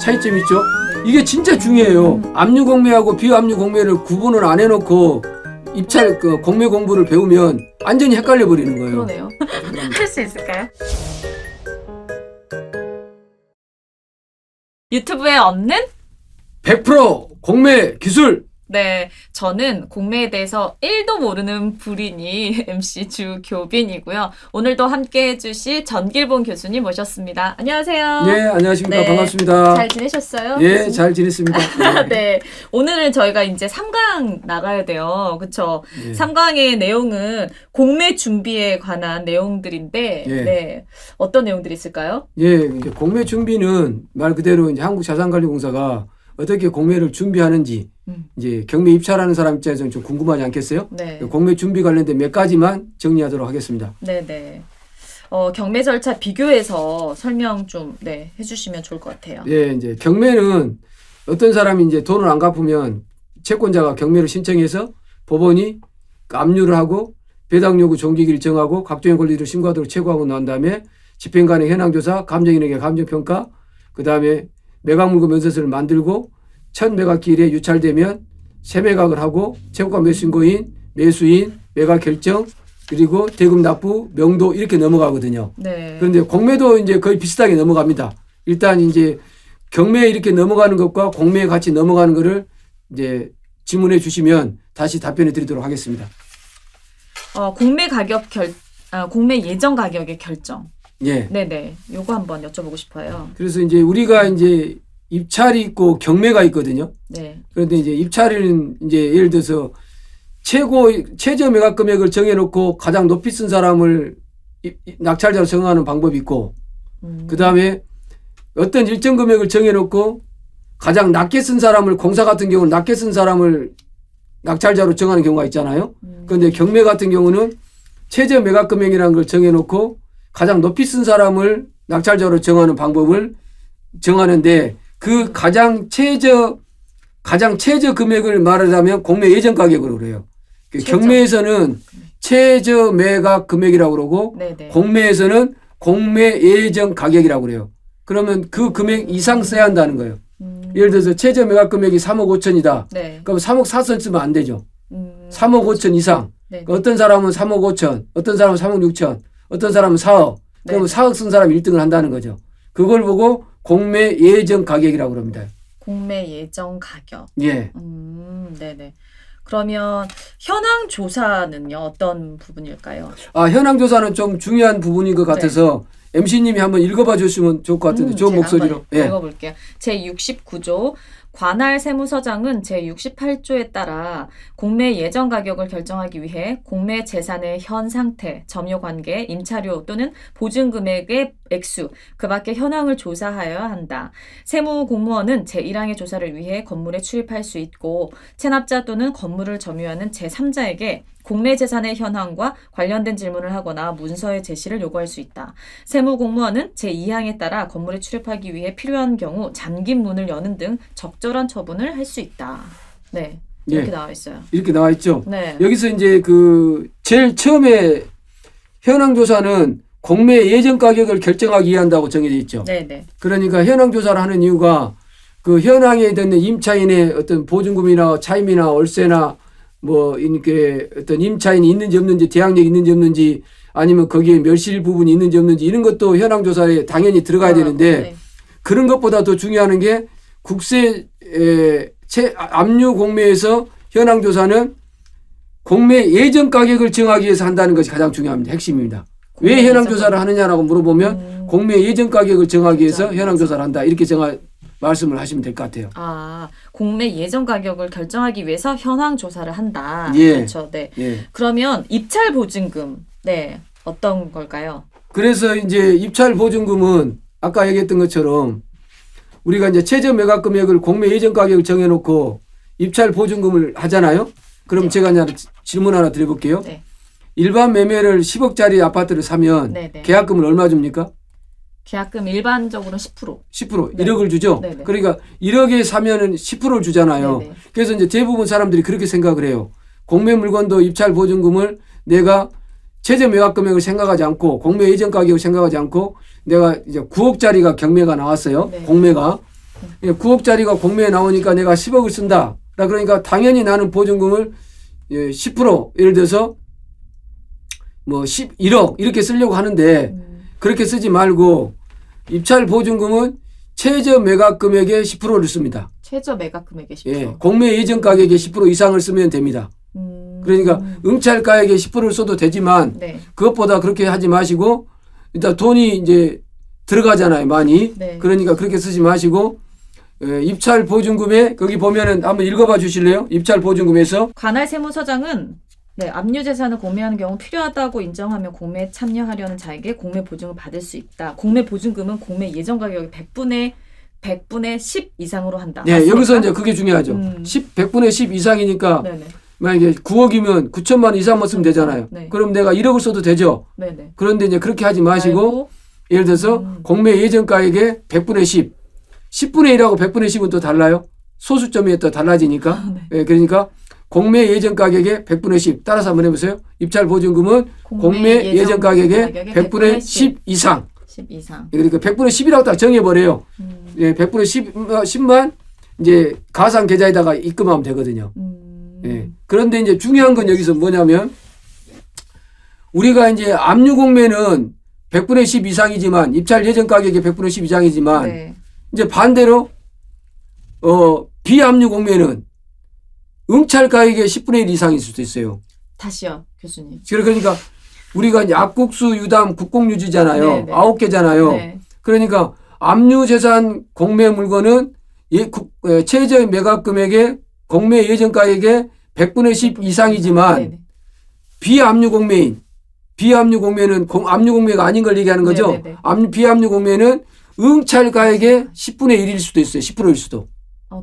차이점이 있죠. 이게 진짜 중요해요. 압류 공매하고 비압류 공매를 구분을 안 해놓고 입찰 공매 공부를 배우면 완전히 헷갈려 버리는 거예요. 그러네요. 할 수 있을까요? 유튜브에 없는? 100% 공매 기술. 네, 저는 공매에 대해서 1도 모르는 불인이 MC 주교빈이고요. 오늘도 함께 해주실 전길봉 교수님 모셨습니다. 안녕하세요. 예, 안녕하십니까. 네. 반갑습니다. 잘 지내셨어요? 예, 교수님? 잘 지냈습니다. 예. 네, 오늘은 저희가 이제 3강 나가야 돼요. 그쵸? 예. 3강의 내용은 공매 준비에 관한 내용들인데, 예. 네, 어떤 내용들이 있을까요? 예, 이제 공매 준비는 말 그대로 이제 한국자산관리공사가 어떻게 공매를 준비하는지 이제 경매 입찰하는 사람 입장에서는 좀 궁금하지 않겠어요? 네. 공매 준비 관련된 몇 가지만 정리하도록 하겠습니다. 네네. 경매 절차 비교해서 설명 좀 해주시면 좋을 것 같아요. 예, 이제 경매는 어떤 사람이 이제 돈을 안 갚으면 채권자가 경매를 신청해서 법원이 압류를 하고 배당 요구 종기기를 정하고 각종의 권리를 신고하도록 최고하고 난 다음에 집행관의 현황조사, 감정인에게 감정평가, 그 다음에 매각물고 면세서를 만들고 첫 매각기일에 유찰되면 세매각을 하고 채권가 매수인고인, 매수인, 매각 결정, 그리고 대금 납부, 명도 이렇게 넘어가거든요. 네. 그런데 공매도 이제 거의 비슷하게 넘어갑니다. 일단 이제 경매에 이렇게 넘어가는 것과 공매에 같이 넘어가는 것을 이제 질문해 주시면 다시 답변해 드리도록 하겠습니다. 공매 예정 가격의 결정. 예. 네네. 요거 한번 여쭤보고 싶어요. 그래서 이제 우리가 이제 입찰이 있고 경매가 있거든요. 네. 그런데 이제 입찰은 이제 예를 들어서 최저 매각 금액을 정해놓고 가장 높이 쓴 사람을 낙찰자로 정하는 방법이 있고, 그 다음에 어떤 일정 금액을 정해놓고 가장 낮게 쓴 사람을, 공사 같은 경우는 낮게 쓴 사람을 낙찰자로 정하는 경우가 있잖아요. 그런데 경매 같은 경우는 최저 매각 금액이라는 걸 정해놓고 가장 높이 쓴 사람을 낙찰자로 정하는 방법을 정하는데, 그 가장 최저 금액을 말하자면 공매 예정 가격으로 그래요. 경매에서는 최저 매각 금액이라고 그러고, 네네. 공매에서는 공매 예정 가격이라고 그래요. 그러면 그 금액 이상 써야 한다는 거예요. 예를 들어서 최저 매각 금액이 3억 5천이다. 네. 그럼 3억 4천 쓰면 안 되죠. 3억 5천 이상. 네. 어떤 사람은 3억 5천, 어떤 사람은 3억 6천, 어떤 사람은 4억. 그러면 네. 4억 쓴 사람이 1등을 한다는 거죠. 그걸 보고 공매 예정 가격이라고 합니다. 공매 예정 가격. 예. 네네. 그러면 현황 조사는요, 어떤 부분일까요? 현황 조사는 좀 중요한 부분인 것 같아서 MC님이 한번 읽어봐 주시면 좋을 것 같은데, 좋은 제가 목소리로. 한번 읽어볼게요. 제69조 관할 세무서장은 제68조에 따라 공매 예정 가격을 결정하기 위해 공매 재산의 현 상태, 점유 관계, 임차료 또는 보증 금액의 액수, 그 밖의 현황을 조사하여야 한다. 세무 공무원은 제1항의 조사를 위해 건물에 출입할 수 있고, 체납자 또는 건물을 점유하는 제3자에게 공매 재산의 현황과 관련된 질문을 하거나 문서의 제시를 요구할 수 있다. 세무 공무원은 제2항에 따라 건물에 출입하기 위해 필요한 경우 잠긴 문을 여는 등 적절한 처분을 할 수 있다. 네, 이렇게 나와 있어요. 이렇게 나와 있죠. 네. 여기서 이제 제일 처음에 현황 조사는 공매 예정 가격을 결정하기 위해 한다고 정해져 있죠. 네네. 그러니까 현황 조사를 하는 이유가 그 현황에 있는 임차인의 어떤 보증금이나 차임이나 월세나 뭐 이렇게 어떤 임차인이 있는지 없는지, 대항력이 있는지 없는지, 아니면 거기에 멸실 부분이 있는지 없는지, 이런 것도 현황 조사에 당연히 들어가야 되는데, 네. 그런 것보다 더 중요한 게 국세 압류 공매에서 현황 조사는 공매 예정 가격을 정하기 위해서 한다는 것이 가장 중요합니다. 핵심입니다. 왜 현황 조사를 하느냐라고 물어보면 공매 예정 가격을 정하기 위해서 현황 조사를 한다, 이렇게 말씀을 하시면 될 것 같아요. 공매 예정 가격을 결정하기 위해서 현황 조사를 한다. 예. 그렇죠. 네. 예. 그러면 입찰 보증금, 어떤 걸까요? 그래서 이제 입찰 보증금은 아까 얘기했던 것처럼 우리가 이제 최저 매각 금액을 공매 예정 가격을 정해놓고 입찰 보증금을 하잖아요. 그럼 제가 이제 질문 하나 드려볼게요. 네. 일반 매매를 10억짜리 아파트를 사면 네네. 계약금을 얼마 줍니까? 계약금 일반적으로는 10%. 10%, 네. 1억을 주죠. 네네. 그러니까 1억에 사면은 10%를 주잖아요. 네네. 그래서 이제 대부분 사람들이 그렇게 생각을 해요. 공매 물건도 입찰 보증금을 내가 최저 매각 금액을 생각하지 않고 공매 예정 가격을 생각하지 않고 내가 이제 9억짜리가 경매가 나왔어요. 네. 공매가. 9억짜리가 공매에 나오니까 내가 10억을 쓴다. 그러니까 당연히 나는 보증금을 10% 예를 들어서 뭐 11억 이렇게 쓰려고 하는데 그렇게 쓰지 말고 입찰 보증금은 최저 매각 금액의 10%를 씁니다. 최저 매각 금액의 10%. 예, 공매 예정 가격의 10% 이상을 쓰면 됩니다. 그러니까 응찰 가격의 10%를 써도 되지만 네. 그것보다 그렇게 하지 마시고 일단 돈이 이제 들어가잖아요, 많이. 네. 그러니까 그렇게 쓰지 마시고 입찰 보증금에 거기 보면은 한번 읽어봐 주실래요? 입찰 보증금에서 관할 세무서장은 네, 압류 재산을 공매하는 경우 필요하다고 인정하면 공매에 참여하려는 자에게 공매 보증을 받을 수 있다. 공매 보증금은 공매 예정 가격의 100분의 10 이상으로 한다. 네, 맞습니까? 여기서 이제 그게 중요하죠. 100분의 10 이상이니까 네네. 만약에 9억이면 9천만 원 이상만 쓰면 되잖아요. 네. 그럼 내가 1억을 써도 되죠. 네네. 그런데 이제 그렇게 하지 마시고 아이고. 예를 들어서 공매 예정 가격의 100분의 10. 10분의 1하고 100분의 10은 또 달라요. 소수점이 또 달라지니까. 네. 예, 그러니까 공매 예정 가격의 100분의 10. 따라서 한번 해보세요. 입찰 보증금은 공매 예정 가격의 100분의 10 이상. 10 이상. 그러니까 100분의 10이라고 딱 정해버려요. 예, 100분의 10만 이제 가상 계좌에다가 입금하면 되거든요. 예. 그런데 이제 중요한 건 여기서 뭐냐면 우리가 이제 압류 공매는 100분의 10 이상이지만 입찰 예정 가격의 100분의 10 이상이지만 네. 이제 반대로 비압류 공매는 응찰 가격의 10분의 1 이상일 수도 있어요. 다시요, 교수님. 그러니까 우리가 이제 압국수 유담 국공유지잖아요. 네, 네. 9개잖아요. 네. 그러니까 압류 재산 공매 물건은 최저 매각 금액의 공매 예정 가격의 100분의 10 이상이지만 네네. 비압류 공매는 압류 공매가 아닌 걸 얘기하는 거죠. 네네네. 비압류 공매는 응찰 가액의 10분의 1일 수도 있어요. 10%일 수도.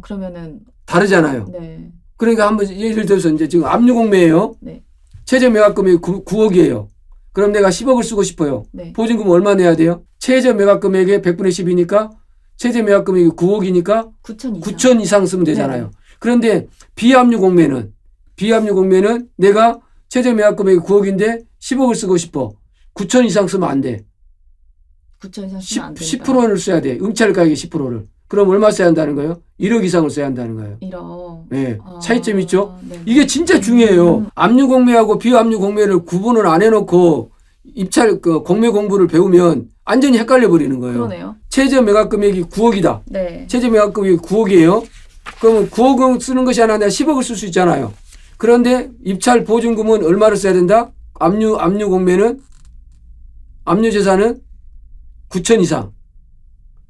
그러면은 다르잖아요. 네. 그러니까 한번 예를 들어서 이제 지금 압류 공매예요. 네. 최저 매각 금액이 9억이에요. 그럼 내가 10억을 쓰고 싶어요. 네. 보증금 얼마 내야 돼요? 최저 매각 금액의 100분의 10이니까 최저 매각 금액이 9억이니까 9천 이상. 9천 이상 쓰면 되잖아요. 네. 그런데 비압류 공매는 내가 최저 매각 금액이 9억인데 10억을 쓰고 싶어. 9천 이상 쓰면 안 돼. 9천 이상 쓰면 안 된다. 10%를 써야 돼. 응찰 가격의 10%를. 그럼 얼마 써야 한다는 거예요? 1억 이상을 써야 한다는 거예요. 1억. 네. 차이점 있죠? 네. 이게 진짜 중요해요. 압류 공매하고 비압류 공매를 구분을 안 해놓고 입찰 공매 공부를 배우면 완전히 헷갈려 버리는 거예요. 그러네요. 최저 매각 금액이 9억이다. 네. 최저 매각 금액이 9억이에요. 그러면 9억을 쓰는 것이 아니라 10억을 쓸 수 있잖아요. 그런데 입찰 보증금은 얼마를 써야 된다? 압류 공매는 압류 재산은 9천 이상.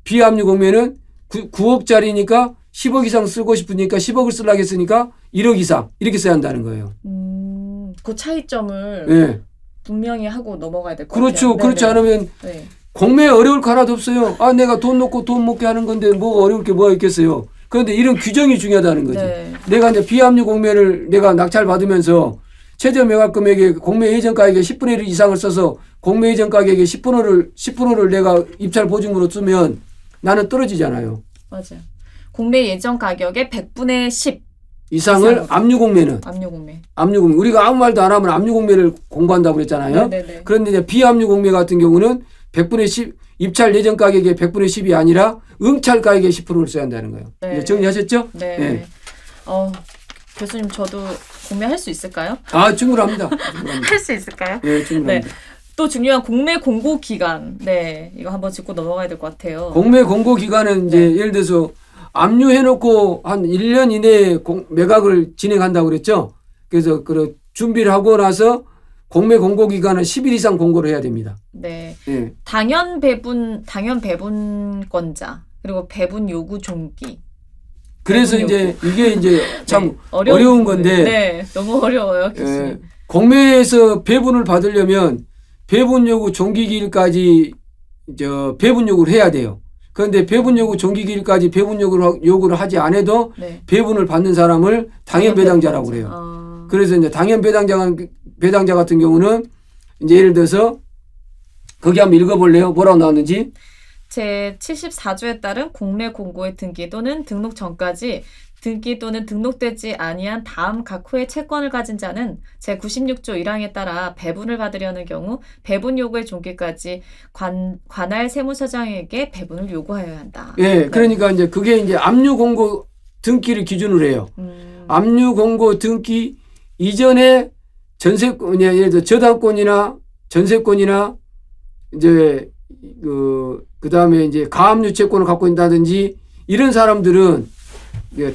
비압류 공매는 9억짜리니까 10억 이상 쓰고 싶으니까 10억을 쓰려고 했으니까 1억 이상 이렇게 써야 한다는 거예요. 그 차이점을 네. 분명히 하고 넘어가야 될 것 그렇죠. 같아요. 그렇지 네네. 않으면 네. 공매에 어려울 거 하나도 없어요. 내가 돈 넣고 돈 먹게 하는 건데 뭐가 어려울 게 뭐가 있겠어요. 그런데 이런 규정이 중요하다는 거지. 네. 내가 이제 비압류 공매를 내가 낙찰 받으면서 최저 매각 금액의 공매 예정 가격의 10분의 1 이상을 써서 공매 예정 가격의 10%를 내가 입찰 보증으로 쓰면 나는 떨어지잖아요. 맞아요. 공매 예정 가격의 100분의 10 이상을 압류 공매는 압류 공매. 우리가 아무 말도 안 하면 압류 공매를 공부한다고 그랬잖아요. 네네네. 그런데 이제 비압류 공매 같은 경우는 100분의 10 입찰 예정 가격의 100분의 10이 아니라 응찰 가격의 10%를 써야 한다는 거예요. 네. 이제 정리하셨죠? 네. 네. 교수님 저도 공매할 수 있을까요? 충분합니다. 할 수 있을까요? 네, 충분합니다. 네. 또 중요한 공매 공고 기간. 네. 이거 한번 짚고 넘어가야 될 것 같아요. 공매 공고 기간은 이제 네. 예를 들어서 압류해놓고 한 1년 이내에 매각을 진행한다고 그랬죠. 그래서 준비를 하고 나서 공매 공고 기간은 10일 이상 공고를 해야 됩니다. 네. 네. 당연 배분권자 그리고 배분 요구 종기. 그래서 배분 이제 이게 이제 참 네. 어려운 건데 네. 너무 어려워요, 교수님. 공매에서 배분을 받으려면 배분 요구 종기기일까지 배분 요구를 해야 돼요. 그런데 배분 요구 종기기일까지 배분 요구를 하지 않아도 네. 배분을 받는 사람을 당연 배당자라고 그래요. 그래서 이제 당연 배당자 같은 경우는 이제 예를 들어서 거기 한번 읽어볼래요? 뭐라고 나왔는지? 제 74조에 따른 공매 공고의 등기 또는 등록 전까지 등기 또는 등록되지 아니한 다음 각 호의 채권을 가진 자는 제 96조 1항에 따라 배분을 받으려는 경우 배분 요구의 종기까지 관할 세무서장에게 배분을 요구하여야 한다. 예, 그러니까 이제 그게 이제 압류 공고 등기를 기준으로 해요. 압류 공고 등기 이전에 전세권이 예를 들어 저당권이나 전세권이나 이제 그다음에 이제 가압류 채권을 갖고 있다든지 이런 사람들은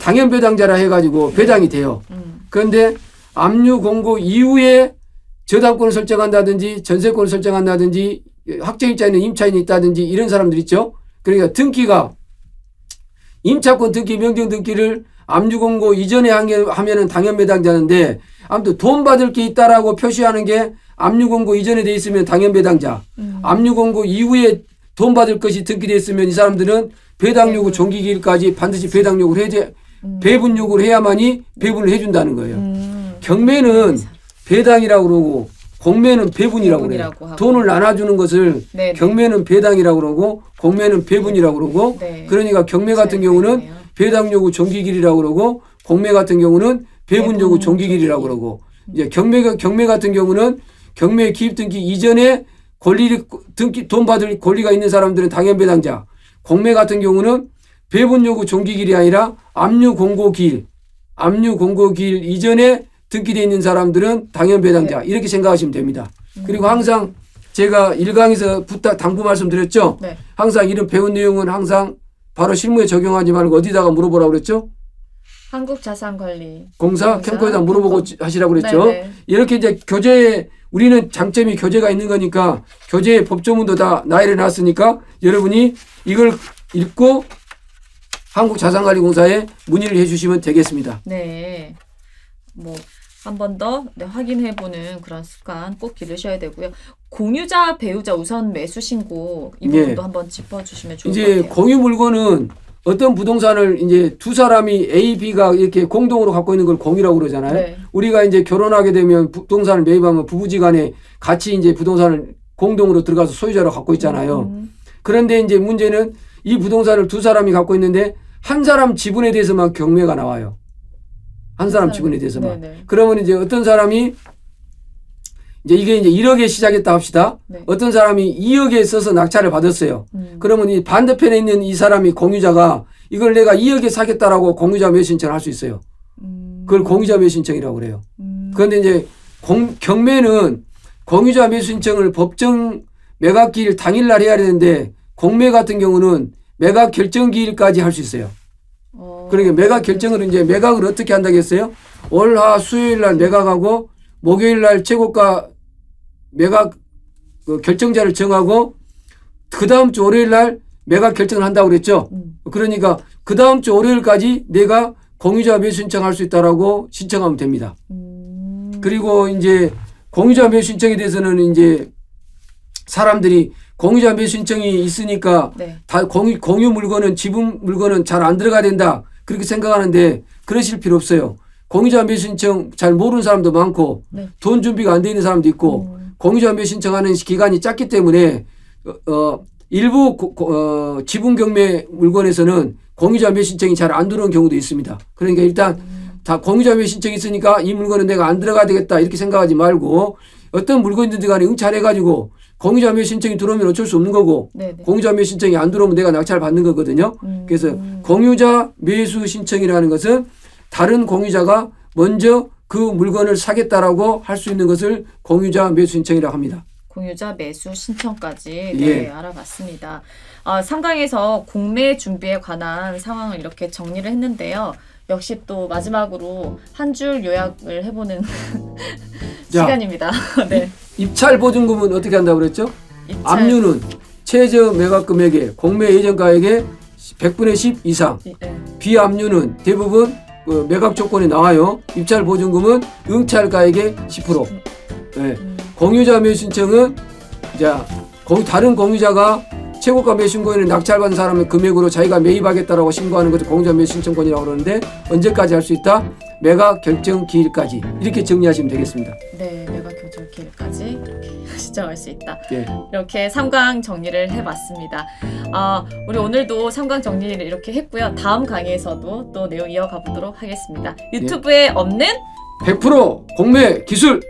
당연 배당자라 해가지고 배당이 돼요. 그런데 압류 공고 이후에 저당권을 설정한다든지 전세권을 설정한다든지 확정일자 있는 임차인이 있다든지 이런 사람들 있죠. 그러니까 등기가 임차권 등기, 명령 등기를 압류 공고 이전에 하면은 당연 배당자인데 아무튼 돈 받을 게 있다라고 표시하는 게 압류 공고 이전에 돼 있으면 당연 배당자. 압류 공고 이후에 돈 받을 것이 등기돼 있으면 이 사람들은 배당 요구 종기기일까지 반드시 배당 요구를 배분 요구를 해야만이 배분을 해준다는 거예요. 경매는 배당이라고 그러고 공매는 배분이라고 그래요. 돈을 나눠주는 것을 네네. 경매는 배당이라고 그러고 공매는 배분이라고 그러고 네. 그러니까 경매 같은 경우는 배당 요구 종기기일이라고 그러고 공매 같은 경우는 배분 요구 종기기일이라고 그러고 이제 경매 같은 경우는 경매 기입 등기 이전에 돈 받을 권리가 있는 사람들은 당연 배당자. 공매 같은 경우는 배분 요구 종기기일이 아니라 압류 공고 기일 이전에 등기되어 있는 사람들은 당연 배당자. 이렇게 생각하시면 됩니다. 그리고 항상 제가 1강에서 당부 말씀드렸죠. 네. 항상 이런 배운 내용은 항상 바로 실무에 적용하지 말고 어디다가 물어보라고 그랬죠? 한국자산관리공사 캠코에다 물어보고 하시라고 그랬죠. 네네. 이렇게 이제 교재에 우리는 장점이 교재가 있는 거니까 교재에 법조문도 다 나열해 놨으니까 여러분이 이걸 읽고 한국자산관리공사에 문의를 해 주시면 되겠습니다. 네. 한 번 더 확인해보는 그런 습관 꼭 기르셔야 되고요. 공유자, 배우자 우선 매수 신고 이 부분도 한번 짚어주시면 좋을 것 이제 같아요. 공유 물건은 어떤 부동산을 이제 두 사람이 A, B가 이렇게 공동으로 갖고 있는 걸 공유라고 그러잖아요. 네. 우리가 이제 결혼하게 되면 부동산을 매입하면 부부지간에 같이 이제 부동산을 공동으로 들어가서 소유자로 갖고 있잖아요. 그런데 이제 문제는 이 부동산을 두 사람이 갖고 있는데 한 사람 지분에 대해서만 경매가 나와요. 한 사람 지분에 대해서만. 네네. 그러면 이제 어떤 사람이 이게 이제 1억에 시작했다 합시다. 네. 어떤 사람이 2억에 써서 낙찰을 받았어요. 그러면 이 반대편에 있는 이 사람이 공유자가 이걸 내가 2억에 사겠다라고 공유자 매수 신청을 할 수 있어요. 그걸 공유자 매수 신청이라고 그래요. 그런데 이제 경매는 공유자 매수 신청을 법정 매각기일 당일날 해야 되는데 공매 같은 경우는 매각 결정기일까지 할 수 있어요. 그러니까 매각 결정을 이제 매각을 어떻게 한다고 했어요? 월, 화, 수요일 날 매각하고 목요일 날 최고가 매각 결정자를 정하고 그 다음 주 월요일 날 매각 결정을 한다고 그랬죠. 그러니까 그 다음 주 월요일까지 내가 공유자 매수 신청할 수 있다라고 신청하면 됩니다. 그리고 이제 공유자 매수 신청에 대해서는 이제 사람들이 공유자 매수 신청이 있으니까 네. 다 공유 물건은 지분 물건은 잘 안 들어가야 된다. 그렇게 생각하는데 그러실 필요 없어요. 공유자 매수 신청 잘 모르는 사람도 많고 네. 돈 준비가 안 돼 있는 사람도 있고 공유자 매수 신청하는 기간이 짧기 때문에 일부 지분 경매 물건에서는 공유자 매수 신청이 잘 안 들어오는 경우도 있습니다. 그러니까 일단 다 공유자 매수 신청이 있으니까 이 물건은 내가 안 들어가야 되겠다 이렇게 생각하지 말고 어떤 물건이든 간에 응찰해가지고 공유자 매수 신청이 들어오면 어쩔 수 없는 거고 네네. 공유자 매수 신청이 안 들어오면 내가 낙찰 받는 거거든요. 그래서 공유자 매수 신청이라는 것은 다른 공유자가 먼저 그 물건을 사겠다라고 할 수 있는 것을 공유자 매수 신청이라고 합니다. 공유자 매수 신청까지 예. 알아봤습니다. 3강에서 공매 준비에 관한 상황을 이렇게 정리를 했는데요. 역시 또 마지막으로 한 줄 요약을 해보는 시간입니다. 네. 입찰 보증금은 어떻게 한다고 그랬죠? 입찰. 압류는 최저 매각 금액의 공매 예정가액의 100분의 10 이상. 네. 비압류는 대부분 매각 조건에 나와요. 입찰 보증금은 응찰가액의 10%. 네. 공유자 매수 신청은 다른 공유자가 최고가 매신권에는 낙찰받은 사람의 금액으로 자기가 매입하겠다라고 신고하는 것을 공정한 매수 신청권이라고 그러는데 언제까지 할 수 있다? 매각 결정 기일까지 이렇게 정리하시면 되겠습니다. 네, 매각 결정 기일까지 이렇게 신청할 수 있다. 예. 이렇게 3강 정리를 해봤습니다. 우리 오늘도 3강 정리를 이렇게 했고요. 다음 강의에서도 또 내용 이어가 보도록 하겠습니다. 유튜브에 없는 100% 공매 기술